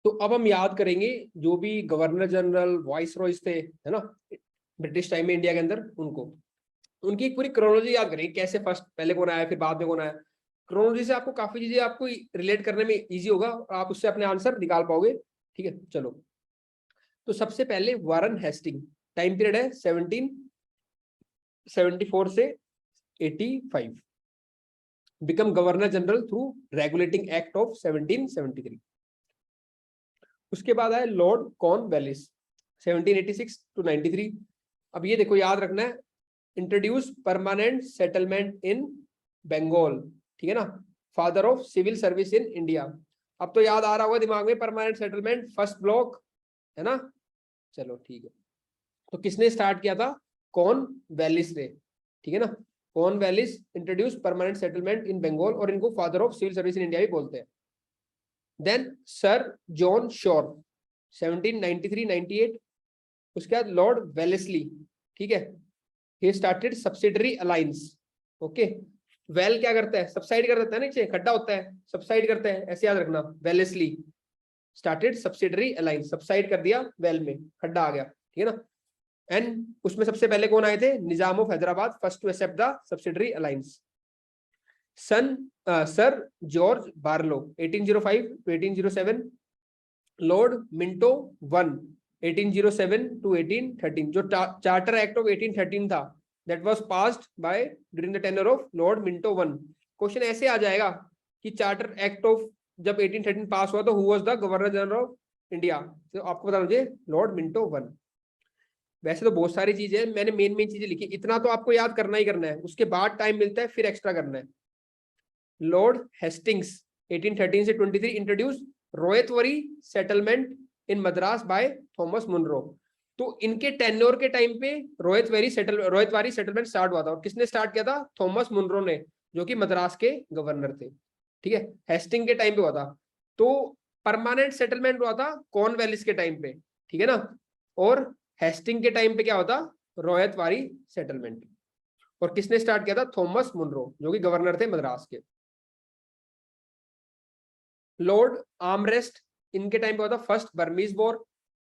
तो अब हम याद करेंगे जो भी गवर्नर जनरल वाइस रॉयस थे, है ना, ब्रिटिश टाइम में इंडिया के अंदर, उनकी एक पूरी क्रोनोलॉजी याद करेंगे, कैसे फर्स्ट पहले कौन आया फिर बाद में कौन आया। क्रोनोलॉजी से आपको काफी चीजें आपको रिलेट करने में इजी होगा और आप उससे अपने आंसर निकाल पाओगे। ठीक है, चलो। तो सबसे पहले वारन हेस्टिंग, टाइम पीरियड है 1774 से 85, become governor general through regulating act of 1773। उसके बाद आया लॉर्ड कॉर्नवालिस 1786 टू 93। अब ये देखो याद रखना है, introduce permanent settlement in Bengal, ठीक है ना, father of civil service in India. अब तो याद आ रहा होगा दिमाग में, परमानेंट सेटलमेंट फर्स्ट ब्लॉक, है ना। चलो ठीक है, तो किसने स्टार्ट किया था? कॉर्नवालिस ने, ठीक है ना। Cornwallis introduce permanent settlement in Bengal, और इनको father of civil service in India भी बोलते हैं। Then sir John Shore 1793-98। उसके बाद लॉर्ड वेलेस्ली, ठीक है, he started subsidiary alliance। Okay, well क्या करता है? सबसाइड कर देता है, नीचे खड्डा होता है, सबसाइड करता है, ऐसे याद रखना। Wellesley started subsidiary alliance, subside कर दिया वेल में, खड्डा आ गया, ठीक है ना। एंड उसमें सबसे पहले कौन आए थे? Nizam of Hyderabad, first to accept the subsidiary alliance. Sir George Barlow 1805 to 1807। Lord Minto 1 1807 to 1813। जो चार्टर एक्ट ऑफ 1813 था, that was passed by during the tenure of Lord Minto 1। Question ऐसे आ जाएगा कि चार्टर एक्ट ऑफ जब 1813 पास हुआ तो who was the governor general of India? तो आपको बता मुझे, लॉर्ड मिंटो 1। वैसे तो बहुत सारी चीजें, मैंने मेन मेन चीजें लिखी, इतना तो आपको याद करना ही करना है, उसके बाद टाइम मिलता है फिर एक्स्ट्रा करना है। लॉर्ड हेस्टिंग्स 1813 से 23 introduce ryotwari settlement in Madras by Thomas Munro. तो इनके टेन्योर के टाइम पे रोयतवारी सेटलमेंट स्टार्ट हुआ था, और किसने स्टार्ट किया था? थॉमस मुनरो ने, जो कि मद्रास के गवर्नर थे। ठीक है, हेस्टिंग के टाइम पे हुआ था। तो परमानेंट सेटलमेंट हुआ था कॉर्नवालिस के टाइम पे, ठीक है ना, और हेस्टिंग के टाइम पे क्या होता? रोयतवारी सेटलमेंट। और किसने स्टार्ट किया था? थॉमस मुनरो, जो कि गवर्नर थे मद्रास के। लॉर्ड आर्मरेस्ट, इनके टाइम पे हुआ था first Burmese war.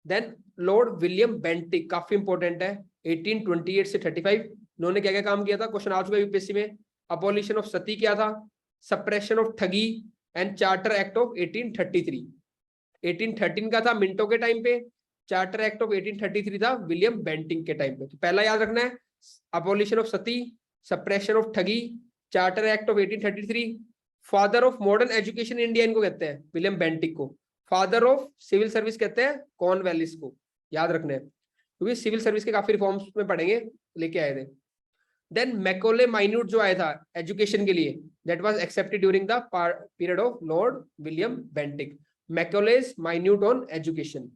Then Lord William Bentinck, काफी इंपॉर्टेंट है, 1828 से 35। इन्होंने क्या क्या काम किया था? क्वेश्चन आ चुका है यूपीएससी में। अबॉलिशन ऑफ सती क्या था? सप्रेशन ऑफ ठगी एंड चार्टर एक्ट ऑफ 1833। 1813 का था मिंटो के टाइम पे, चार्टर एक्ट ऑफ 1833 था विलियम बेंटिंक के टाइम पे। तो पहला याद रखना है, abolition of sati, suppression of thuggee, charter act of 1833। Father of modern education India इनको कहते हैं, विलियम बेंटिक को। फादर ऑफ सिविल सर्विस कहते हैं कॉर्नवालिस को, याद रखना है, क्योंकि सिविल सर्विस के काफी रिफॉर्म्स में पढ़ेंगे, लेके आए थे। देन मैकोले माइन्यूट जो आया था एजुकेशन के लिए, that was accepted during the period of Lord William Bentinck. Macaulay's minute on education.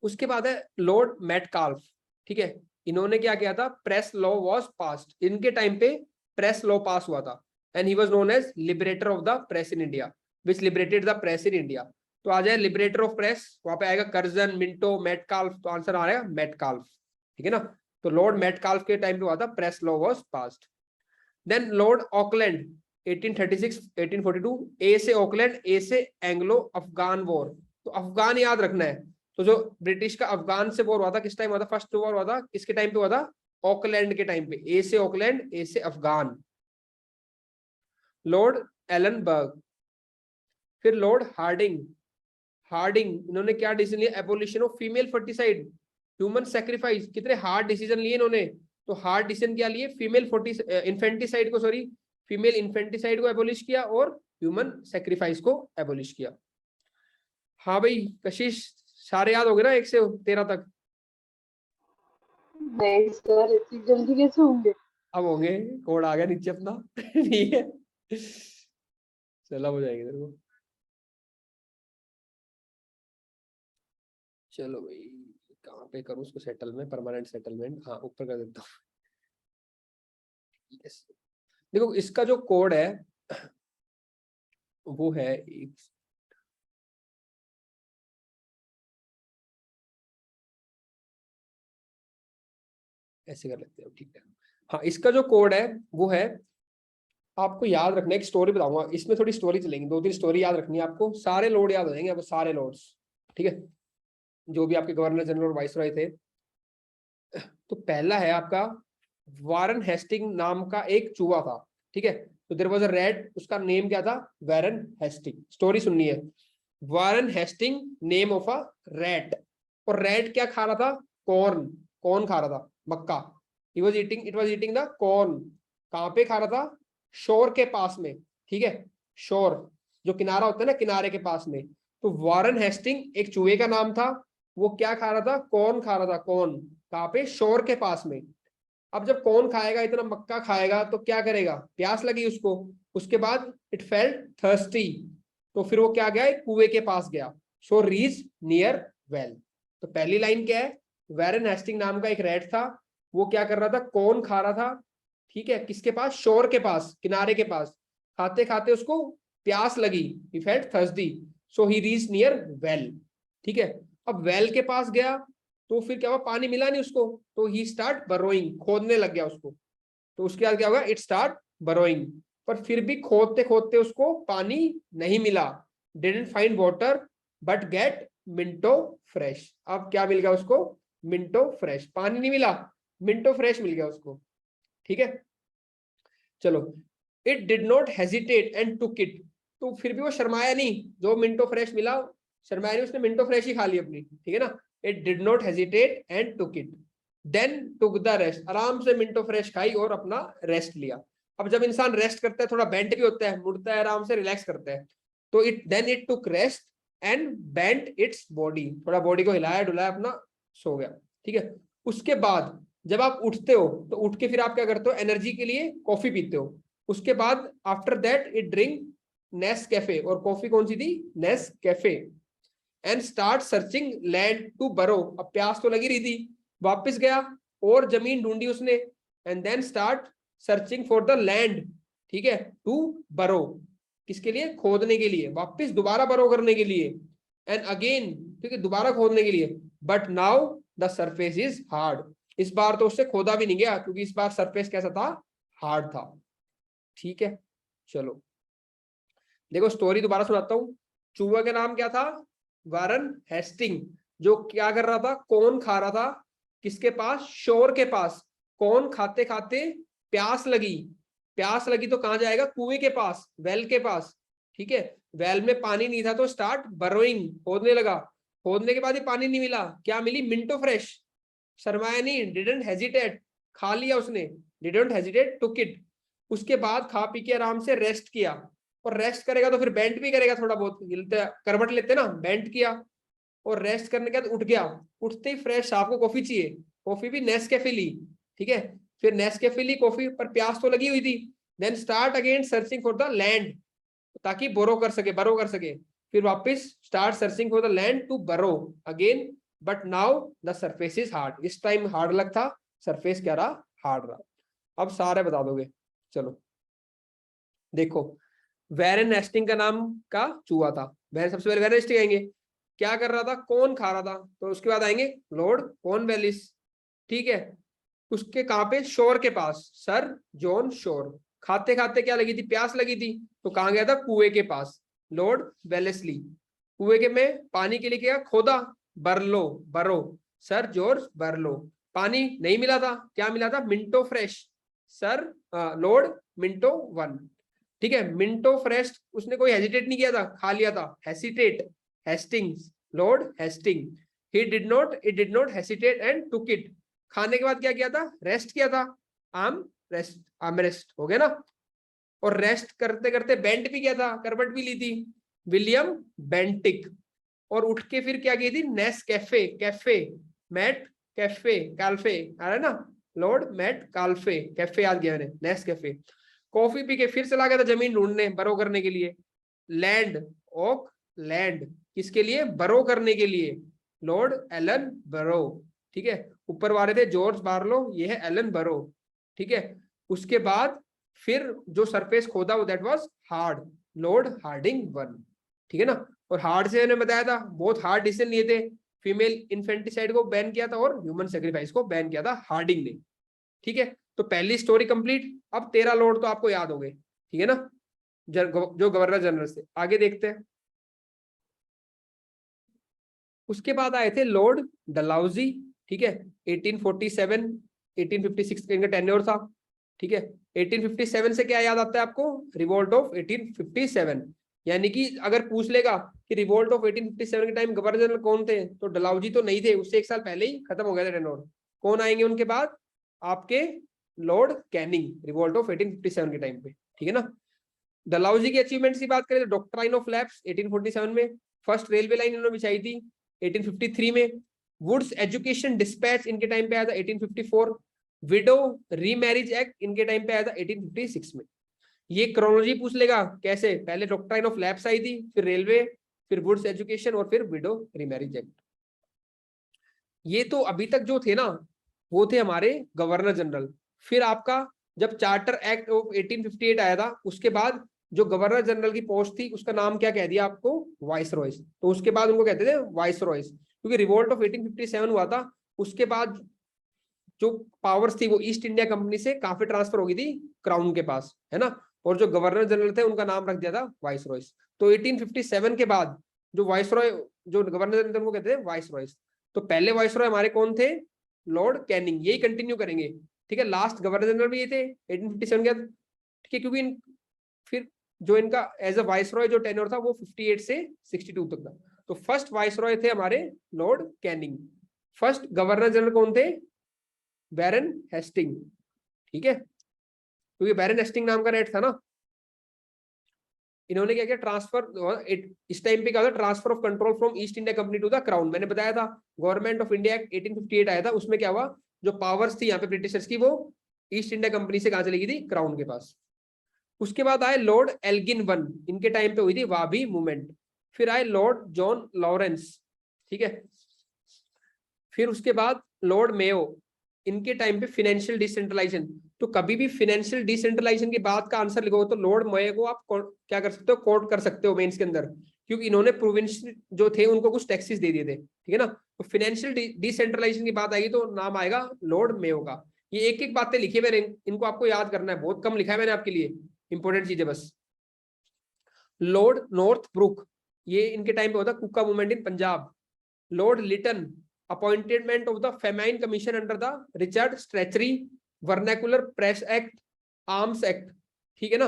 उसके बाद है लॉर्ड मेटकाल्फ, ठीक है, इन्होंने क्या किया था? प्रेस लॉ वाज पास्ड, इनके टाइम पे प्रेस लॉ पास हुआ था, and he was known as liberator of the press in India, which liberated the press in India. तो आ जाए लिबरेटर ऑफ प्रेस, वहां पे आएगा कर्जन, मिंटो, मेटकाल्फ, तो आंसर आ रहा है मेटकाल्फ, ठीक है ना। तो लॉर्ड मेटकाल्फ के टाइम पे हुआ था, press law was passed. Then lord Auckland 1836 1842। A से ऑकलैंड, ए से एंग्लो अफगान वॉर। तो अफगान याद रखना है। तो जो ब्रिटिश का अफगान से वॉर हुआ था, किस टाइम हुआ था? फर्स्ट वॉर हुआ था किसके टाइम पे हुआ था? ऑकलैंड के टाइम पे। ए से ऑकलैंड, ए से अफगान। लॉर्ड एलनबर्ग, फिर लॉर्ड हार्डिंग। इन्होंने क्या डिसीजन लिया? Abolition of female foeticide, human sacrifice. कितने हार्ड डिसीजन लिए इन्होंने? तो हार्ड डिसीजन क्या लिए? फीमेल इन्फेंटिसाइड को, सॉरी, फीमेल इन्फेंटिसाइड को एबोलिश किया, और ह्यूमन सेक्रीफाइस को एबोलिश किया। हाँ भाई कशिश, सारे याद हो गए ना 1 से 13 तक? नहीं सर, इतनी जल्दी कैसे होंगे? अब होंगे, कोड आ गया नीचे अपना। ठीक है, चलो हो जाएंगे तेरे को। चलो भाई, कहाँ पे करूँ उसको सेटल में? परमानेंट सेटलमेंट, हाँ ऊपर कर देता हूँ। yes. देखो इसका जो कोड है वो है ऐसे कर लेते हैं, ठीक है। हाँ, इसका जो कोड है वो है आपको याद रखना, एक स्टोरी बताऊंगा, इसमें थोड़ी स्टोरी चलेंगी, 2-3 स्टोरी याद रखनी है आपको, सारे लोड याद हो जाएंगे आपको, सारे लोड्स, ठीक है, जो भी आपके गवर्नर जनरल और वाइसरॉय थे। तो पहला है आपका वारन हेस्टिंग नाम का एक चूहा था, ठीक है। तो देयर वाज अ रैट, उसका नेम क्या था, वारन हेस्टिंग। स्टोरी सुननी है। Warren Hasting name of a rat, और रैट क्या खा रहा था, कॉर्न, कॉर्न खा रहा था, मक्का। It was eating the corn. कहाँ पे खा रहा था, शोर के पास में, ठीक है, शोर जो किनारा होता है ना, किनारे के पास में। तो वारन हेस्टिंग एक चूहे का नाम था, वो क्या खा रहा था, कॉर्न खा रहा था, कॉर्न। कहाँ पे, शोर के पास में। अब जब कौन खाएगा, इतना मक्का खाएगा तो क्या करेगा, प्यास लगी उसको। उसके बाद इट फेल्ट थर्स्टी, तो फिर वो क्या गया, एक कुएं के पास गया। सो रीच नियर वेल। तो पहली लाइन क्या है, वारन हेस्टिंग नाम का एक रैट था, वो क्या कर रहा था, कौन खा रहा था, ठीक है, किसके पास, शोर के पास, किनारे के पास। खाते खाते उसको प्यास लगी, he felt thirsty, so he reach near well, ठीक है। अब वेल के पास गया, तो फिर क्या हुआ, पानी मिला नहीं उसको, तो ही स्टार्ट बरोइंग, खोदने लग गया उसको। तो उसके बाद क्या होगा, इट स्टार्ट बरोइंग, पर फिर भी खोदते खोदते उसको पानी नहीं मिला। Didn't find water but get Minto fresh. अब क्या मिल गया उसको, मिंटो फ्रेश, पानी नहीं मिला, मिंटो फ्रेश मिल गया उसको, ठीक है। चलो, it did not hesitate and took it, तो फिर भी वो शर्माया नहीं, जो मिंटो फ्रेश मिला, शर्माया नहीं, उसने मिंटो फ्रेश ही खा ली अपनी, ठीक है ना। It did not hesitate and took it, then took the rest, आराम से मिंटो फ्रेश खाई और अपना रेस्ट लिया। अब जब इंसान रेस्ट करता है, थोड़ा बेंट भी होता है, मुड़ता है, आराम से रिलैक्स करता है, तो it took rest and bent its body, थोड़ा बॉडी को हिलाया डुलाया, अपना सो गया, ठीक है। उसके बाद जब आप उठते हो, तो उठ के फिर आप क्या करते हो, एनर्जी के लिए कॉफी पीते हो। उसके बाद after that it drink Nescafe, और कॉफी कौन सी थी, Nescafe. And start searching land to borrow, अब प्यास तो लगी रही थी, वापस गया और जमीन ढूंढी उसने। And then start searching for the land, ठीक है, टू बरो, किसके लिए, खोदने के लिए, वापस दोबारा बरो करने के लिए। एंड अगेन, ठीक है, दोबारा खोदने के लिए। But now the surface is hard, इस बार तो उससे खोदा भी नहीं गया, क्योंकि इस बार सरफेस कैसा था, हार्ड था, ठीक है। चलो देखो, स्टोरी दोबारा सुनाता हूँ। चूहा का नाम क्या था, वारन हेस्टिंग, जो क्या कर रहा था, कौन खा रहा था, किसके पास, शोर के पास। कौन खाते खाते प्यास लगी, प्यास लगी तो कहां जाएगा, कुएं के पास, वेल के पास, ठीक है। वेल में पानी नहीं था, तो स्टार्ट बरोइंग, खोदने लगा। खोदने के बाद ही पानी नहीं मिला, क्या मिली, मिंटो फ्रेश, शर्माया नहीं, डिडंट हेजिटेट, खा लिया उसने, डिडंट हेजिटेट, टुक इट। उसके बाद खा पी के आराम से रेस्ट किया, और रेस्ट करेगा तो फिर बेंट भी करेगा, थोड़ा बहुत हिलते करवट लेते ना, बेंट किया, और रेस्ट करने के बाद उठ गया। उठते ही फ्रेश, आपको कॉफी चाहिए, कॉफी भी नेस्कैफे ली, ठीक है। फिर नेस्कैफे ली कॉफी, पर प्यास तो लगी हुई थी। Then start again searching for the land, ताकि बोरो कर सके, बरो कर सके। फिर वापस start searching for the land to borrow again, but now the surface is hard, इस टाइम हार्ड लग था, सरफेस क्या रहा, हार्ड रहा। अब सारे बता दोगे, चलो देखो। वेरन नेस्टिंग का नाम का चूहा था, वह सबसे पहले वेरन नेस्टिंग आएंगे, क्या कर रहा था, कौन खा रहा था, तो उसके बाद आएंगे लॉर्ड कॉर्नवेलिस, ठीक है। उसके कहां पे, शोर के पास, सर जॉन शोर। खाते खाते क्या लगी थी, प्यास लगी थी, तो कहां गया था, कुएं के पास, लॉर्ड वेलेस्ली। कुएं के में पानी के लिए क्या खोदा, बरलो, बरो, सर जॉर्ज बरलो। पानी नहीं मिला था, क्या मिला था, Minto fresh, sir Lord Minto one, ठीक है। मिंटो फ्रेश, उसने कोई हेजिटेट नहीं किया था, खा लिया था, hesitate, Hastings, lord Hasting. He did not, it did not hesitate and took it, खाने के बाद क्या किया था, रेस्ट किया था, आर्म रेस्ट, आर्म रेस्ट हो गया ना। और रेस्ट करते करते बेंट भी किया था, करवट भी ली थी, विलियम बेंटिक। और उठ के फिर क्या की थी, नेस कैफे, कैफे, मैट कैफे, काल्फे आ रहा है ना, लॉर्ड मैट काल्फे, कैफे याद गया मैंने, नेस कैफे। कॉफी पी के फिर चला गया था जमीन ढूंढने, बरो करने के लिए। लैंड, ओक लैंड, किसके लिए, बरो करने के लिए, लॉर्ड एलन बरो, ठीक है। ऊपर वाले थे जॉर्ज बार्लो, ये है एलन बरो, ठीक है। उसके बाद फिर जो सरफेस खोदा वो that was hard, lord Harding one, ठीक है ना। और हार्ड से मैंने बताया था, बहुत हार्ड डिसीजन लिए थे, फीमेल इन्फेंटिसाइड को बैन किया था और ह्यूमन सेक्रीफाइस को बैन किया था हार्डिंग ने, ठीक है। तो पहली स्टोरी कंप्लीट। अब 13 लॉर्ड तो आपको याद हो गए, ठीक है ना, जो गवर्नर जनरल से। आगे देखते हैं। उसके बाद आए थे लॉर्ड डलहौजी, ठीक है, 1847 1856 का इनका टेन्योर था, ठीक है। 1857 से क्या याद आता है आपको? Revolt of 1857। यानी कि अगर पूछ लेगा कि रिवोल्ट ऑफ 1857 के टाइम गवर्नर जनरल कौन थे, तो डलहौजी तो नहीं थे, उससे एक साल पहले ही खत्म हो गया था टेन्योर। कौन आएंगे उनके बाद? आपके लॉर्ड कैनिंग, रिवोल्ट ऑफ 1857 के टाइम पे, ठीक है ना। डलहौजी की अचीवमेंट्स की बात करें तो डॉक्ट्राइन ऑफ लैप्स 1847 में, फर्स्ट रेलवे लाइन इन्होंने बिछाई थी 1853 में, वुड्स एजुकेशन डिस्पैच इनके टाइम पे आया था 1854, विडो रीमैरिज एक्ट इनके टाइम पे आया था 1856 में। ये क्रोनोलॉजी पूछ लेगा कैसे, पहले डॉक्ट्राइन ऑफ लैप्स आई थी, फिर रेलवे, फिर वुड्स एजुकेशन और फिर विडो रीमैरिज एक्ट। ये तो अभी तक जो थे ना वो थे हमारे गवर्नर जनरल। फिर आपका जब चार्टर एक्ट ऑफ 1858 आया था, उसके बाद जो गवर्नर जनरल की पोस्ट थी उसका नाम क्या कह दिया आपको? Vice Royce. तो उसके बाद उनको कहते थे वाइस रॉयस, क्योंकि रिवोल्ट ऑफ 1857 हुआ था, उसके बाद जो पावर्स थी वो ईस्ट इंडिया कंपनी से काफी ट्रांसफर हो गई थी क्राउन के पास, है ना। और जो गवर्नर जनरल थे उनका नाम रख दिया था वाइस रॉयस। तो 1857 के बाद जो वाइस रॉय, जो गवर्नर जनरल को कहते थे वाइस रॉयस। तो पहले वाइस रॉय हमारे कौन थे? Lord Canning. यही कंटिन्यू करेंगे, ठीक है। लास्ट गवर्नर जनरल भी ये थे 1857 के बाद, ठीक है, क्योंकि फिर जो इनका एज अ वाइस रॉय जो टेन्योर था वो 58 से 62 तक था। तो फर्स्ट वाइस रॉय थे हमारे Lord Canning. First governor general कौन थे? बैरन हेस्टिंग, ठीक है, क्योंकि बैरन हेस्टिंग नाम का रेट था ना। इन्होंने क्या किया? ट्रांसफर, इस टाइम पे क्या था? Transfer of control from East India company to the crown. मैंने बताया था गवर्नमेंट ऑफ इंडिया एक्ट 1858 आया था, उसमें क्या हुआ? जो पावर्स थी यहाँ पे ब्रिटिशर्स की, वो ईस्ट इंडिया कंपनी से कहां चली गई थी? क्राउन के पास। उसके बाद आए लॉर्ड एल्गिन वन, इनके टाइम पे हुई थी वाबी मूवमेंट। फिर आए लॉर्ड जॉन लॉरेंस, ठीक है। फिर उसके बाद लॉर्ड मेयो, इनके टाइम पे फाइनेंशियल डिसेंट्रलाइजेशन। तो कभी भी फाइनेंशियल डिसेंट्रलाइजेशन की बात का आंसर लिखो तो लॉर्ड मेयो को आप क्या कर सकते हो? कोट कर सकते हो मेंस के अंदर, क्योंकि इन्होंने प्रोविंस जो थे उनको कुछ टैक्सेस दे दिए थे, ठीक है ना। तो फाइनेंशियल डिसेंट्रलाइजेशन की बात आएगी तो नाम आएगा लॉर्ड मेयो का। ये एक एक बातें लिखी है मैंने, इनको आपको याद करना है, बहुत कम लिखा है मैंने आपके लिए, इंपॉर्टेंट चीजें बस। लॉर्ड नॉर्थ ब्रुक, ये इनके टाइम पे होता Kuka movement in Punjab. Lord Lytton, appointment of the famine commission under the Richard Strachey, vernacular press act, arms act, ठीक है ना।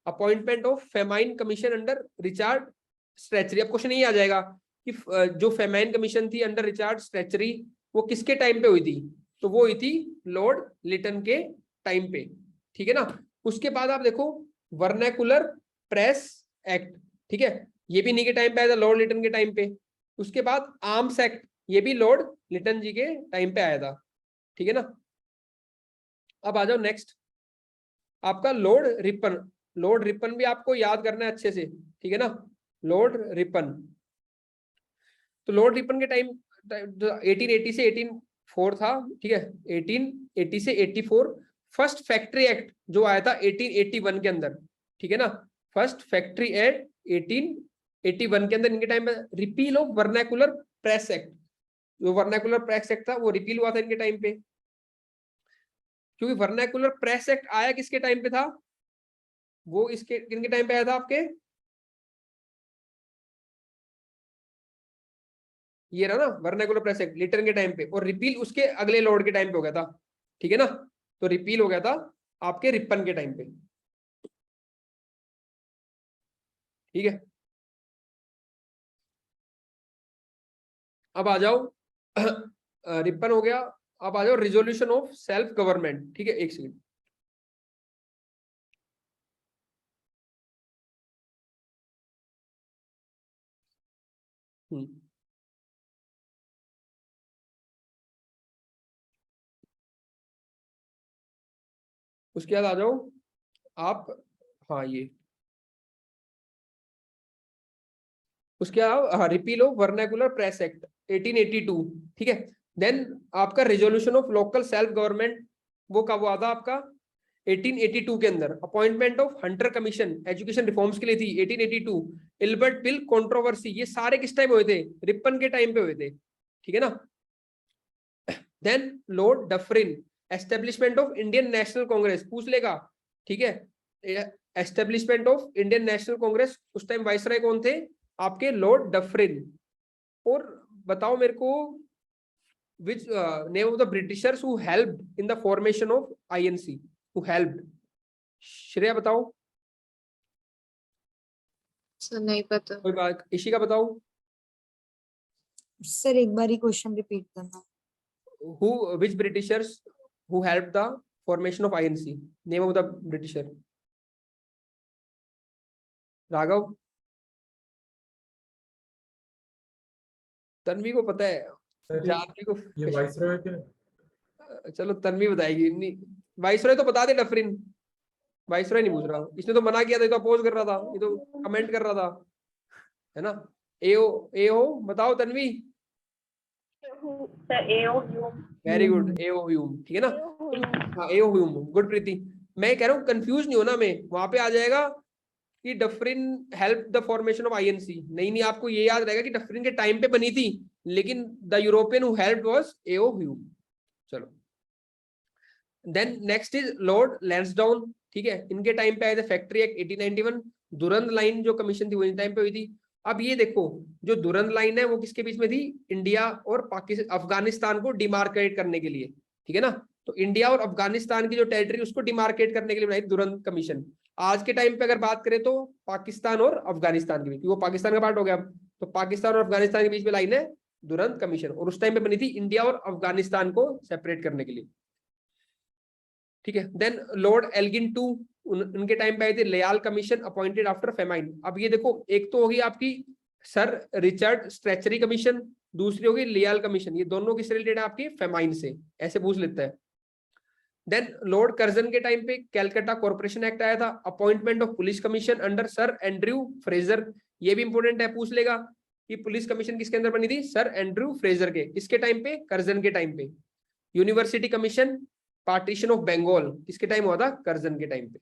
Appointment of famine commission under Richard Strachey. अब क्वेश्चन यही आ जाएगा कि जो फेमाइन कमीशन थी अंडर रिचर्ड स्ट्रेचरी वो किसके टाइम पे हुई थी? तो वो हुई थी लॉर्ड लिटन के टाइम पे, ठीक है ना। उसके बाद आप देखो वर्नाकुलर प्रेस एक्ट, ठीक है, ये भी इन्हीं के टाइम पे आया था, लॉर्ड लिटन के टाइम पे। उसके बाद आर्म्स एक्ट, ये भी लॉर्ड लिटन जी के टाइम पे आया था, ठीक है ना। अब आ जाओ नेक्स्ट, आपका लॉर्ड रिपन। लॉर्ड रिपन भी आपको याद करना है अच्छे से, ठीक है ना। लॉर्ड रिपन, तो लॉर्ड रिपन के टाइम 1880 से 1804 था, ठीक है, 1880 से 84। फर्स्ट फैक्ट्री एक्ट जो आया था 1881 के अंदर, ठीक है ना। फर्स्ट फैक्ट्री एक्ट 1881 के अंदर इनके टाइम में। Repeal of vernacular press act, जो वर्नाकुलर प्रेस एक्ट था वो रिपील हुआ था इनके टाइम पे। क्योंकि वर्नाकुलर प्रेस एक्ट आया किसके टाइम पे था? वो इसके इनके टाइम पे आया था आपके, ये रहा ना वर्नाकुलर प्रेस एक्ट लिटन के टाइम पे, और रिपील उसके अगले लॉर्ड के टाइम पे हो गया था, ठीक है ना। तो रिपील हो गया था आपके रिपन के टाइम पे, ठीक है। अब आ जाओ रिपन हो गया। अब आ जाओ रिजोल्यूशन ऑफ सेल्फ गवर्नमेंट, ठीक है, एक सेकंड। उसके बाद आ जाओ आप, हाँ ये, उसके बाद repeal of vernacular press act 1882, ठीक है। देन आपका resolution of local self government, वो कब हुआ था आपका? 1882 के अंदर। Appointment of Hunter commission education reforms के लिए थी 1882। इल्बर्ट बिल कंट्रोवर्सी, ये सारे किस टाइम हुए थे? रिपन के टाइम पे हुए थे, ठीक है ना। Then lord Dufferin, establishment of Indian National Congress, पूछ लेगा ठीक है। Establishment of Indian National Congress, उस टाइम वाइसराय कौन थे आपके, लॉर्ड डफरिन। और बताओ मेरे को which name of the Britishers who helped in the formation of INC, who helped, Shreya बताओ। सर नहीं पता। कोई बात, इशिका बताओ। सर एक बार ही क्वेश्चन रिपीट करना। who, which Britishers who helped the formation of INC, name of the Britisher, Raghav, Tanvi को पता है, जानवी को, ये वाइसरॉय के, चलो तन्वी बताएगी। नहीं वाइसरॉय तो बता दे, डफरिन वाइसरॉय नहीं पूछ रहा, इसने तो मना किया था, ये तो अपोज कर रहा था, ये तो कमेंट कर रहा था, है ना। एओ बताओ तन्वी। वेरी गुड, एओ ह्यूम, ठीक है ना। हाँ एओ ह्यूम, गुड प्रीति। मैं कह रहा हूँ कंफ्यूज नहीं होना, मैं वहां पे आ जाएगा कि Dufferin help the formation of INC, नहीं आपको ये याद रहेगा कि डफरिन के टाइम पे बनी थी, लेकिन the European who helped was A O Hume. चलो then next is Lord Lansdowne, ठीक है, इनके टाइम पे आए थे फैक्ट्री एक्ट 1891, दुरंत लाइन जो कमीशन थी वो इन टाइम पे हुई थी। अब ये देखो जो दुरंत लाइन है वो किसके बीच में थी, इंडिया और पाकिस्तान, अफगानिस्तान को डिमार्केट करने के लिए, ठीक है ना। तो इंडिया और अफगानिस्तान की जो टेरिटरी उसको डिमार्केट करने के लिए बनाई दुरंत कमीशन। आज के टाइम पे अगर बात करें तो पाकिस्तान और अफगानिस्तान के बीच, वो पाकिस्तान का पार्ट हो गया, तो पाकिस्तान और अफगानिस्तान के बीच में लाइन है दुरंत कमीशन, और उस टाइम पे बनी थी इंडिया और अफगानिस्तान को सेपरेट करने के लिए, ठीक है। देन लॉर्ड एल्गिन टू, उनके टाइम पे आई थी लेयाल कमीशन अपॉइंटेड आफ्टर फेमाइन। अब ये देखो एक तो होगी आपकी सर रिचर्ड स्ट्रेचरी कमीशन, दूसरी होगी लियाल कमीशन, ये दोनों किससे रिलेटेड है आपकी, फेमाइन से, ऐसे पूछ लेता है। देन लॉर्ड कर्जन के टाइम पे कैलकाटा कॉर्पोरेशन एक्ट आया था, appointment of police commission under sir Andrew Fraser, ये भी इंपॉर्टेंट है, पूछ लेगा कि पुलिस कमीशन किसके अंदर बनी थी, सर एंड्रयू फ्रेजर के, इसके टाइम पे, कर्जन के टाइम पे। University commission partition of Bengal किसके टाइम हुआ था, कर्जन के टाइम पे।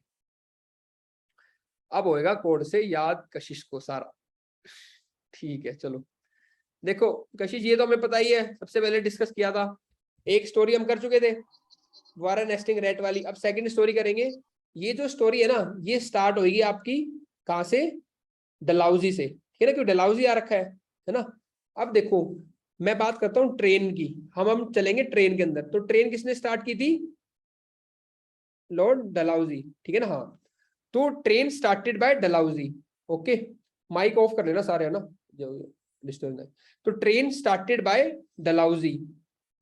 अब होएगा कोड से याद कशिश को सारा, ठीक है। चलो देखो कशिश, ये तो हमें पता ही है, सबसे पहले डिस्कस किया था, एक स्टोरी हम कर चुके थे द्वारा नेस्टिंग रेट वाली, अब सेकंड स्टोरी करेंगे। ये जो स्टोरी है ना, ये स्टार्ट होगी आपकी कहां से, डलहौजी से, ठीक है ना, क्यों डलहौजी आ रखा है ना। अब देखो मैं बात करता हूँ ट्रेन की, हम चलेंगे ट्रेन के अंदर, तो ट्रेन किसने स्टार्ट की थी, लॉर्ड डलहौजी, ठीक है ना। हाँ तो train started by Dalhousie, okay, mike off कर लेना सारे, है ना, जो डिस्टर्ब नहीं। तो ट्रेन स्टार्टेड बाय डलहौजी,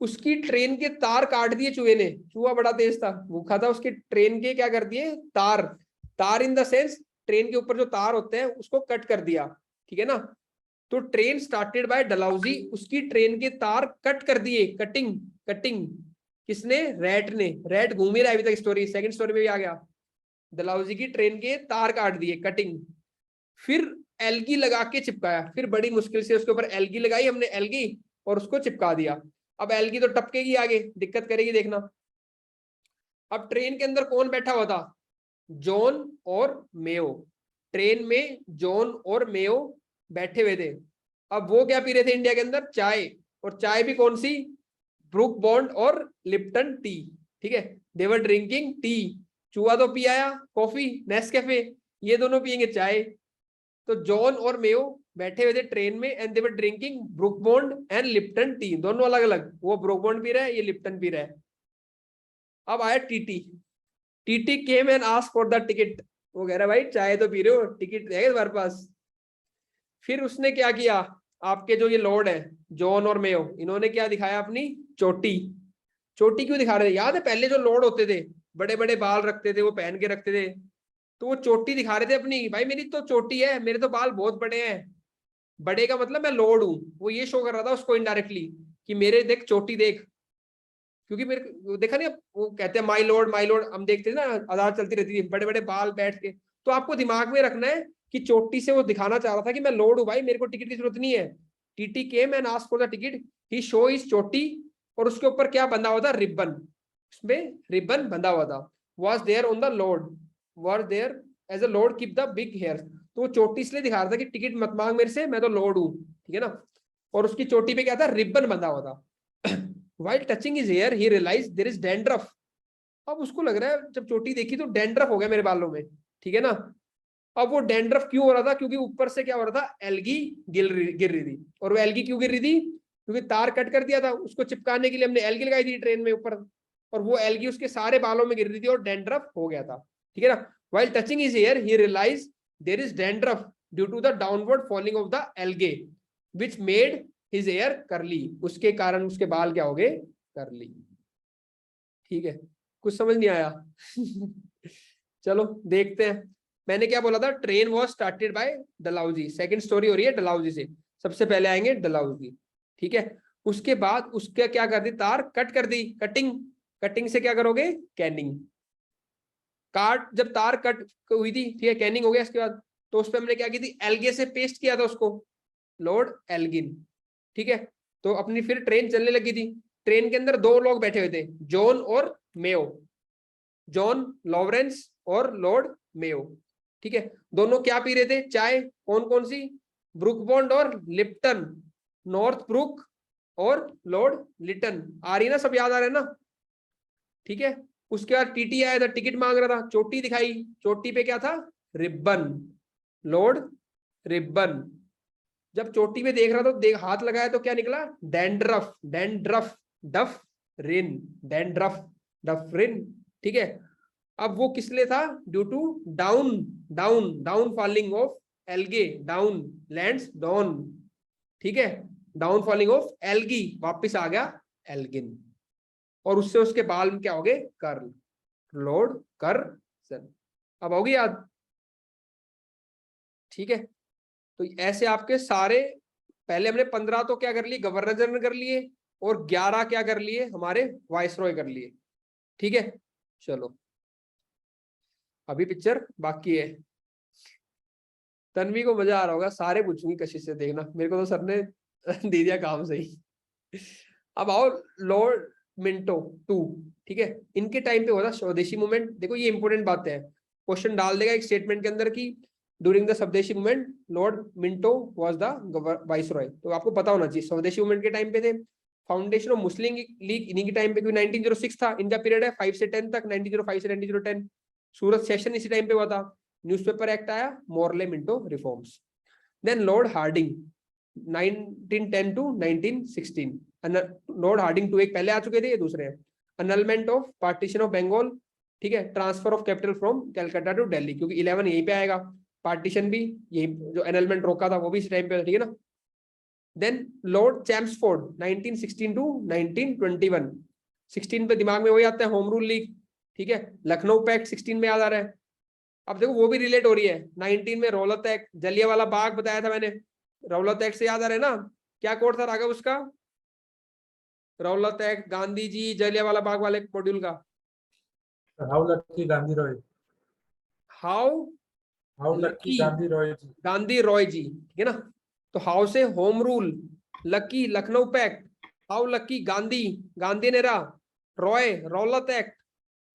उसकी ट्रेन के तार काट दिए चूहे ने, चूहा बड़ा तेज था, भूखा था, उसके ट्रेन के क्या कर दिए, तार, तार इन द सेंस ट्रेन के ऊपर जो तार होते हैं उसको कट कर दिया, ठीक है ना। तो ट्रेन स्टार्टेड बाय डलहौजी, उसकी ट्रेन के तार कट कर दिए, कटिंग, कटिंग किसने, रैट ने, रैट घूम ही रहा है अभी तक, स्टोरी सेकंड स्टोरी में भी आ गया, डलहौजी की ट्रेन के तार काट दिए, कटिंग, फिर एलगी लगा के चिपकाया, फिर बड़ी मुश्किल से उसके ऊपर एलगी लगाई हमने, एलगी, और उसको चिपका दिया। अब एलगी तो टपकेगी आगे, दिक्कत करेगी, देखना। अब ट्रेन के अंदर कौन बैठा हुआ था, जॉन और मेयो, ट्रेन में जॉन और मेयो बैठे हुए थे। अब वो क्या पी रहे थे इंडिया के अंदर, चाय, और चाय भी कौन सी, ब्रूक बॉन्ड और लिप्टन टी, ठीक है, दे वर ड्रिंकिंग टी। चूहा तो पी आया कॉफी नेस्कैफे, ये दोनों पियेंगे चाय। तो जॉन और मेयो बैठे हुए थे ट्रेन में, and they were drinking Brooke Bond and Lipton tea, दोनों अलग अलग, वो ब्रूक बॉन्ड पी रहा है, ये लिप्टन पी रहा है। अब आया TT, TT came and asked for the ticket, वो कह रहा है भाई चाय तो पी रहे हो, टिकट है तुम्हारे पास। फिर उसने क्या किया, आपके जो ये लॉर्ड है जॉन और मेयो, इन्होंने क्या दिखाया, अपनी चोटी। चोटी क्यों दिखा रहे थे, याद है पहले जो लॉर्ड होते थे बड़े बड़े बाल रखते थे, वो पहन के रखते थे, तो वो चोटी दिखा रहे थे अपनी, भाई मेरी तो चोटी है, मेरे तो बाल बहुत बड़े हैं, बड़े का मतलब मैं लॉर्ड हूं, वो ये शो कर रहा था उसको इनडायरेक्टली कि मेरे देख चोटी देख, क्योंकि मेरे देखा नहीं, वो कहते हैं माई लॉर्ड, हम देखते थे ना, आजाद चलती रहती थी, बड़े बड़े बाल बैठ के। तो आपको दिमाग में रखना है कि चोटी से वो दिखाना चाह रहा था कि मैं लॉर्ड हूं भाई, मेरे को टिकट की जरूरत नहीं है। TT came and asked for the ticket, he show his चोटी, और उसके ऊपर क्या बंधा हुआ था, रिबन, उसमें रिबन बंधा हुआ था। Was there on the lord, was there as a lord keep the big hair, तो वो चोटी इसलिए दिखा रहा था कि टिकट मत मांग मेरे से, मैं तो लॉर्ड हूं, ठीक है ना। और उसकी चोटी पे क्या था, रिबन बंधा हुआ था। While touching his hair, he realized there is dandruff. अब उसको लग रहा है जब चोटी देखी तो डैंड्रफ हो गया मेरे बालों में, ठीक है ना। अब वो डैंड्रफ क्यों हो रहा था, क्योंकि ऊपर से क्या हो रहा था, एल्गी गिर रही थी। और वो एल्गी क्यों गिर रही थी, क्योंकि तार कट कर दिया था, उसको चिपकाने के लिए हमने एल्गी लगाई थी ट्रेन में ऊपर, और वो एल्गी उसके सारे बालों में गिर रही थी और डैंड्रफ हो गया था, ठीक है ना। While touching his hair he realize there is dandruff due to the downward falling of the algae which made his hair curly, उसके कारण उसके बाल क्या हो गए, कर्ली। ठीक है, कुछ समझ नहीं आया? चलो देखते हैं। मैंने क्या बोला था, train was started by Dalhousie, second story हो रही है डलहौजी से, सबसे पहले आएंगे डलहौजी, ठीक है। उसके बाद उसके क्या कर दी, तार कट कर दी, कटिंग से क्या करोगे, कैनिंग। जब तार कट हुई थी, ठीक है, कैनिंग हो गया। इसके बाद तो उस पर हमने क्या की थी, एल्गे से पेस्ट किया था उसको, लॉर्ड एल्गिन, ठीक है। तो अपनी फिर ट्रेन चलने लगी थी। ट्रेन के अंदर दो लोग बैठे हुए थे, जॉन और मेयो, जॉन लॉरेंस और लॉर्ड मेयो, ठीक है। दोनों क्या पी रहे थे, चाय। कौन कौन सी, ब्रुक बॉन्ड और लिप्टन, नॉर्थ ब्रुक और लॉर्ड लिटन। आ रही ना, सब याद आ रहा है ना, ठीक है। उसके बाद टीटी आया था, टिकट मांग रहा था, चोटी दिखाई, चोटी पे क्या था, रिबन, लॉर्ड रिबन। जब चोटी पे देख रहा था, हाथ लगाया तो क्या निकला, डैंड्रफ, डैंड्रफ डफ रिन, डैंड्रफ डफ रिन, ठीक है। अब वो किस लिए था, due to down falling of algae, down lands down, ठीक है, डाउन फॉलिंग ऑफ एल्गी, वापिस आ गया एल्गिन, और उससे उसके बाल में क्या हो गए, कर्ल, लॉर्ड कर्सन। अब होगी याद, ठीक है। तो ऐसे आपके सारे, पहले हमने 15 तो क्या कर लिए, गवर्नर जनरल कर लिए, और 11 क्या कर लिए, हमारे वाइसरॉय कर लिए, ठीक है। चलो अभी पिक्चर बाकी है। तन्वी को मजा आ रहा होगा, सारे पूछूंगी कशिश से, देखना, मेरे को तो सर ने दे दिया काम सही। अब आओ लॉर्ड मिंटो 2, ठीक है। इनके टाइम पे होता स्वदेशी मूवमेंट। देखो ये इंपॉर्टेंट बात है, क्वेश्चन डाल देगा एक स्टेटमेंट के अंदर की ड्यूरिंग द स्वदेशी movement Lord Minto was the viceroy. तो आपको पता होना चाहिए स्वदेशी मूवमेंट के टाइम पे थे। फाउंडेशन ऑफ मुस्लिम लीग इन्हीं के टाइम पे, 1906 था इनका पीरियड है, 5 से 10 तक, 1905 से 1910। सूरत सेशन इसी टाइम पे हुआ था। न्यूज़पेपर एक्ट आया, Morley Minto reforms. Then lord Harding 1910 to 1916। Lord Harding 2 एक पहले आ चुके थे, ये दूसरे हैं। Annulment of partition of Bengal, ठीक है, transfer of capital from Calcutta to Delhi, क्योंकि 11 यहीं पे आएगा, पार्टीशन भी यही, जो एनलमेंट रोका था वो भी इस टाइम पे, ठीक है ना। Then Lord Chelmsford 1916 to 1921। 16 पे दिमाग में वही आता है, होम रूल लीग, ठीक है। लखनऊ पैक्ट 16 में याद आ रहा है। अब देखो वो भी रिलेट हो रही है, 19 में रौलत एक्ट, जलियांवाला बाग बताया था मैंने, रौलत एक्ट से याद आ रहा है ना, क्या कोड था राघव उसका, रौलत एक्ट, गांधी जी, जलियांवाला बाग वाले मॉड्यूल का। How lucky Gandhi Roy, how lucky Gandhi Roy ji, Gandhi Roy ji, ठीक है ना। तो हाउ से home rule, lucky Lucknow pact, how lucky Gandhi, Gandhi Nehru, Roy Rowlatt act,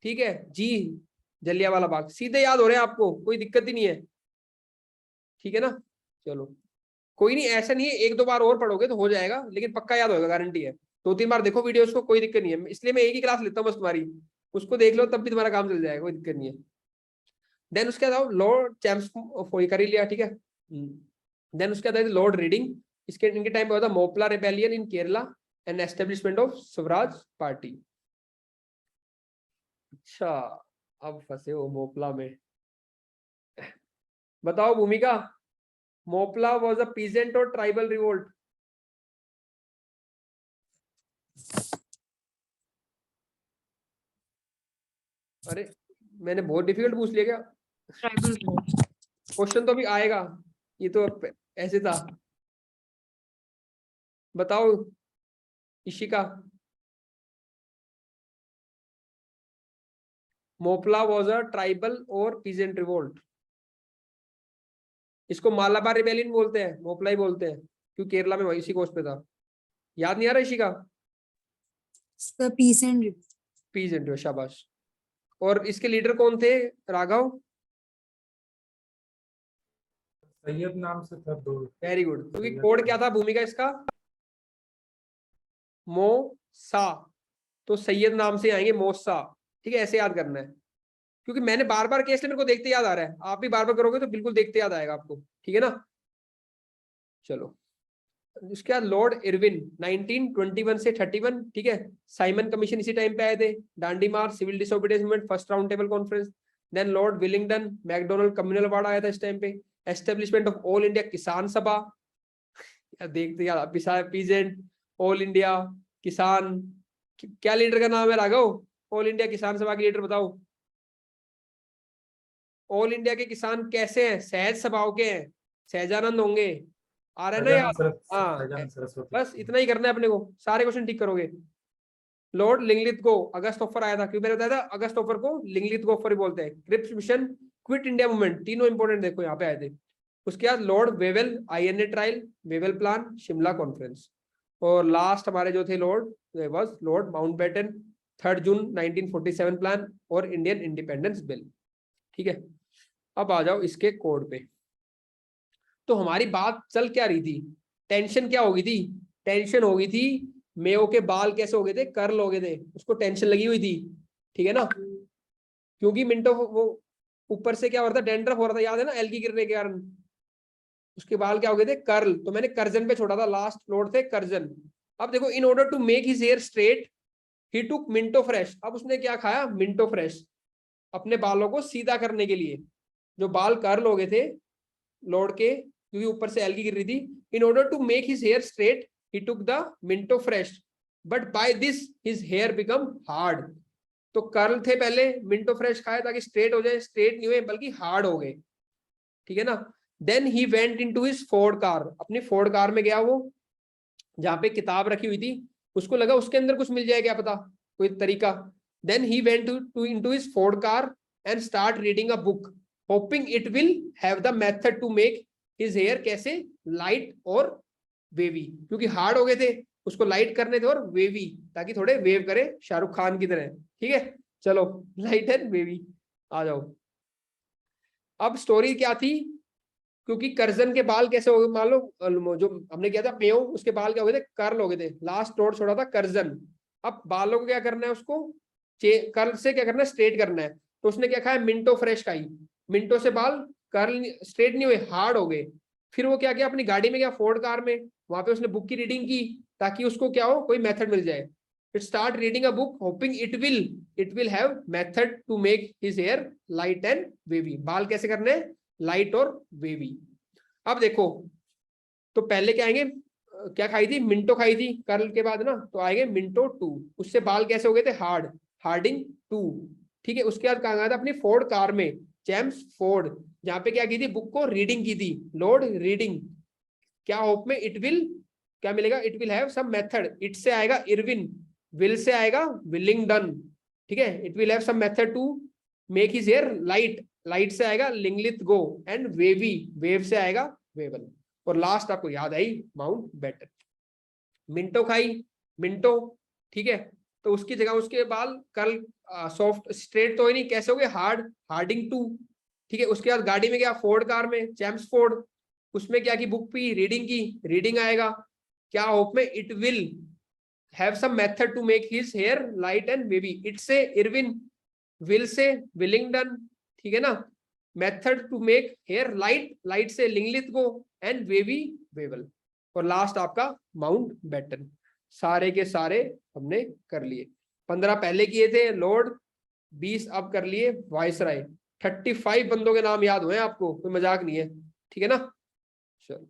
ठीक है जी, जलियांवाला बाग। सीधे याद हो रहे हैं आपको, कोई दिक्कत ही नहीं है, ठीक है ना। चलो कोई नहीं, ऐसा नहीं है, 1-2 बार और पढ़ोगे तो हो जाएगा, लेकिन पक्का याद होगा, गारंटी है। 2-3 बार देखो वीडियोस को, कोई दिक्कत नहीं है, इसलिए मैं एक ही क्लास लेता हूँ बस तुम्हारी, उसको देख लो तब भी तुम्हारा काम चल जाएगा, कोई दिक्कत नहीं है। देन उसके बाद लॉर्ड चैम्सफोर्ड कर ही लिया, ठीक है। देन उसके बाद लॉर्ड रीडिंग, इसके इनके टाइम पे होता Moplah rebellion in Kerala and establishment of Swaraj party. अच्छा अब फंसे हो मोपला में, बताओ भूमिका, मोपला वाज अ पीजेंट और ट्राइबल रिवोल्ट? अरे मैंने बहुत डिफिकल्ट पूछ लिया क्या? ट्राइबल क्वेश्चन तो अभी आएगा, ये तो ऐसे था। बताओ Ishika, Moplah was a tribal और पीजेंट रिवोल्ट। इसको मालाबार रिबेलियन बोलते हैं, मोपला ही बोलते हैं, क्योंकि केरला में वही इसी कोस्ट पे था। याद नहीं आ रहा इशिका? पीस एंड पीजेंट, शाबाश। और इसके लीडर कौन थे राघव? सैयद नाम से था दो। वेरी गुड, क्योंकि कोड क्या था भूमिका इसका, मोसा, तो सैयद नाम से आएंगे मोसा, ठीक है, ऐसे याद करना है, क्योंकि मैंने बार बार केस मेरे को देखते याद आ रहा है, आप भी बार बार करोगे तो बिल्कुल देखते याद आएगा आपको, ठीक है ना। चलो उसके बाद लॉर्ड इरविन 1921 से 31, ठीक है। साइमन कमीशन इसी टाइम पे आए थे। Dandi march, civil disobedience movement, first round table conference, then Lord Willingdon, MacDonald communal award आया था इस टाइम पे। एस्टेब्लिशमेंट ऑफ ऑल इंडिया किसान सभा, देखते यार पीजेंट, ऑल इंडिया किसान, क्या लीडर का नाम है राघव? ऑल इंडिया किसान सभा के लीडर बताओ। ऑल इंडिया के किसान कैसे हैं? सहज स्वभाव के हैं, सहजानंद होंगे, आ रहा है ना यार? हाँ, सहजानंद सरस्वती। बस इतना ही करना है अपने को, सारे क्वेश्चन ठीक करोगे। लॉर्ड लिंगलिथगो, अगस्त ऑफर आया था, क्यों मैंने बताया था अगस्त ऑफर को लिंगलिथगो ऑफर ही बोलते हैं। Cripps mission, quit India movement, तीनों इंपॉर्टेंट देखो यहाँ पे आए थे। उसके बाद lord Wavell, INA trial, Wavell plan, Shimla conference, और लास्ट हमारे जो थे lord was lord Mountbatten, 3 June 1947 plan और इंडियन इंडिपेंडेंस बिल, ठीक है। अब आ जाओ इसके कोड पे। तो हमारी बात चल क्या रही थी? टेंशन क्या हो गई थी? टेंशन हो गई थी मेयो के बाल कैसे हो गए थे, कर्ल हो गए थे, उसको टेंशन लगी हुई थी, ठीक है ना। क्योंकि मिंटो वो ऊपर से क्या हो रहा था, डेंड्रफ हो रहा था, याद है ना, एल्गी गिरने के कारण उसके बाल क्या हो गए थे, कर्ल। तो मैंने कर्जन पे छोड़ा था, लास्ट लॉर्ड थे कर्जन। अब देखो, in order to make his hair straight he took Minto fresh. अब उसने क्या खाया? मिंटो फ्रेश, अपने बालों को सीधा करने के लिए। जो बाल कर्ल हो गए थे लॉर्ड के, क्योंकि ऊपर से एल्गी गिर रही थी, in order to make his hair straight he took the minto fresh, but by this his hair become hard। तो कर्ल थे पहले, मिंटो फ्रेश खाया ताकि स्ट्रेट हो जाए, स्ट्रेट नहीं हुए बल्कि हार्ड हो गए, ठीक है ना। Then he went into his Ford car, अपनी फोर्ड कार में गया वो, जहां पे किताब रखी हुई थी, उसको लगा उसके अंदर कुछ मिल जाए, क्या पता कोई तरीका। Then he went to into his Ford car and start reading a book hoping it will have the method to make his hair कैसे लाइट और वेवी, क्योंकि हार्ड हो गए थे, उसको लाइट करने थे और वेवी, ताकि थोड़े वेव करे शाहरुख खान की तरह, ठीक है। चलो लाइट एंड वेवी, आ जाओ। अब स्टोरी क्या थी? क्योंकि कर्जन के बाल कैसे हो गए, मान लो जो हमने किया था मेयो, उसके बाल क्या हो गए थे, कर्ल हो गए थे, लास्ट लॉर्ड छोड़ा था कर्जन। अब बालों को क्या करना है, उसको कर्ल से क्या करना है, स्ट्रेट करना है। तो उसने क्या खाया? मिंटो फ्रेश खाई। मिंटो से बाल कर्ल स्ट्रेट नहीं हुए, हार्ड हो गए। फिर वो क्या किया, अपनी गाड़ी में गया, फोर्ड कार में, वहां पे उसने बुक की रीडिंग की ताकि उसको क्या हो, कोई मेथड मिल जाए। It start reading a book hoping it will have method to make his hair light and wavy. बाल कैसे करने हैं? लाइट और वेवी। अब देखो, तो पहले क्या आएंगे, क्या खाई थी? मिंटो खाई थी कर्ल के बाद ना, तो आएंगे मिंटो 2, उससे बाल कैसे हो गए थे? हार्ड, हार्डिंग 2, ठीक है। उसके बाद कहा गया था अपनी फोर्ड कार में, जेम्स फोर्ड, जहां पे क्या की थी, बुक को रीडिंग की थी, लॉर्ड रीडिंग, क्या होप में इट विल क्या मिलेगा, it will have some method. It से आएगा इरविन, विल से आएगा विलिंगडन, ठीक है। It will have some method to make his hair light, light से आएगा लिंगलिथगो, एंड वेवी, वेव से आएगा वेबल, और लास्ट आपको याद आई माउंटबेटन। मिंटो खाई, मिंटो, ठीक है, तो उसकी जगह उसके बाल कल सॉफ्ट स्ट्रेट तो ही नहीं, कैसे हो गए? हार्ड, हार्डिंग 2, ठीक है। उसके बाद गाड़ी में गया, फोर्ड कार में, जेम्स फोर्ड, उसमें क्या की, बुक पी, रीडिंग की, रीडिंग आएगा, क्या होप में it will have some method to make his hair light and wavy. It से इरविन, विल से विलिंगडन, ठीक है ना, method to make hair light, light से लिंगलिथगो, एंड वेवी वेबल, और लास्ट आपका माउंटबेटन। सारे के सारे हमने कर लिए। 15 पहले किए थे लॉर्ड, 20 अब कर लिए वाइसराय। 35 बंदों के नाम याद हुए आपको, कोई मजाक नहीं है, ठीक है ना। चलो।